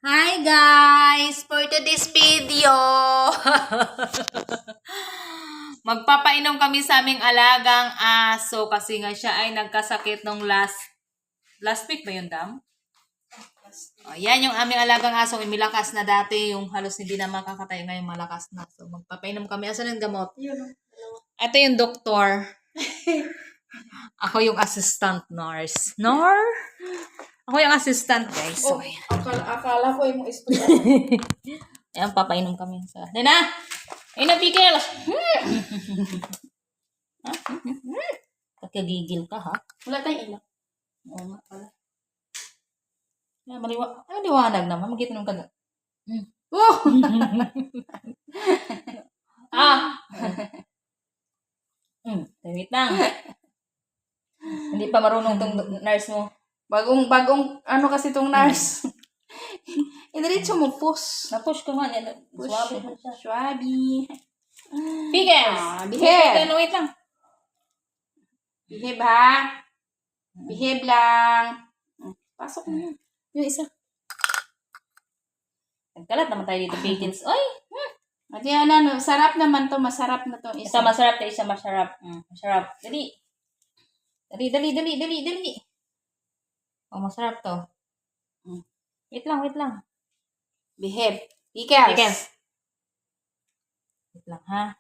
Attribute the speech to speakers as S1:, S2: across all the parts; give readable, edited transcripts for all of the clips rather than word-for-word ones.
S1: Hi guys! For today's video, magpapainom kami sa aming alagang aso kasi nga siya ay nagkasakit nung last week ba yun, Dam? Oh, yan yung aming alagang aso, may malakas na dati, yung halos hindi na makakatay, ngayon malakas na. So magpapainom kami. Asan yung gamot? Ito yung doktor. Ako yung assistant nurse. Ako yung assistant, guys. So,
S2: Akala ko yung spray.
S1: ayan, papainom kami sa... Dana! Ayun na, Bigel! Kakagigil ka, ha?
S2: Wala tayong ilaw.
S1: Oo nga pala. Maliwanag naman. Mag-itanong ka na.
S2: Oh!
S1: Wait lang. Hindi pa marunong tong nurse mo.
S2: Bagong ano kasi tong nurse. Indiretso mo, push.
S1: Na-push ka nga. Swabe mo siya.
S2: Swabi.
S1: Bigel!
S2: Behave.
S1: Wait lang.
S2: Behave, ha? Behave lang. Pasok mo. Yung isa.
S1: Nagkalat naman tayo dito, Pickens. Oy!
S2: At yan, ano, sarap naman to. Masarap na to.
S1: Isa masarap, isa masarap. Masarap. Dali. Dali. Oh, masarap to. Wait lang.
S2: Behave. Pickles.
S1: Pickens. Wait lang, ha?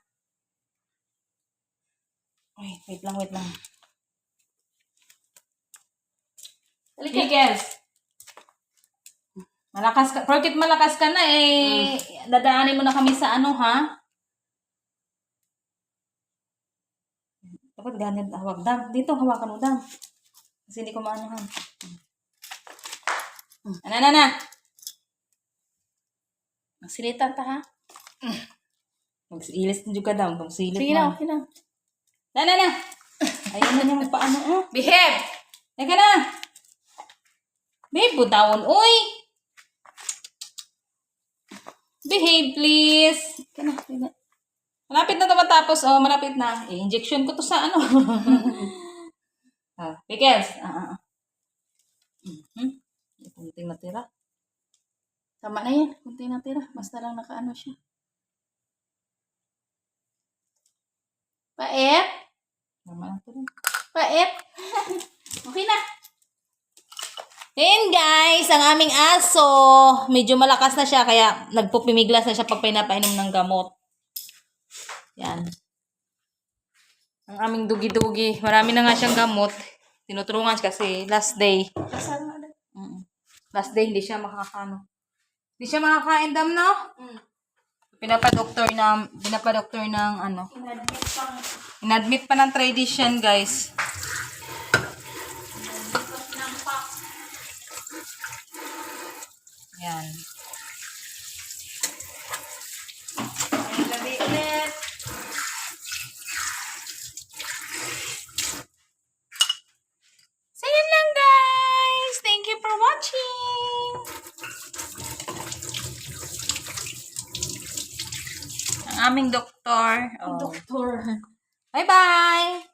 S1: Ay, wait lang. Pickens. Malakas ka. Porkit malakas ka na, dadaanin mo na kami sa ano, ha? Dapat ganyan hawak, Dam. Dito, hawakan mo, Dam. Kasi hindi ko maanohan. Ana. Magsilitan ta, ha? Magsilis din juga, Dam. Magsilit
S2: Sige
S1: mo.
S2: na, okay lang.
S1: Na. Ayun na niya magpaano, oh.
S2: Behave.
S1: Teka na. Babe, budawon. Uy! Behave, please.
S2: Sige na.
S1: Malapit na ito matapos. Oh, malapit na. Injection ko to sa ano. Pickles. Kunting natira.
S2: Tama na yan. Kunti na tira. Basta lang nakaano siya. Paet.
S1: Tama na ito rin.
S2: Paet. Okay na.
S1: Ayan guys, ang aming aso. Medyo malakas na siya kaya nagpupimiglas na siya pag pinapainom ng gamot. Yan. Ang aming dugi-dugi. Marami na nga siyang gamot. Tinutulungan siya kasi last day. Last day hindi siya makakano. Hindi siya makakain, Dam, no? Pinapadoktor ng ano. Inadmit pa ng tradition, guys. Yan. So, yun lang, guys. Thank you for watching. Ang aming doktor.
S2: Doktor.
S1: Bye-bye.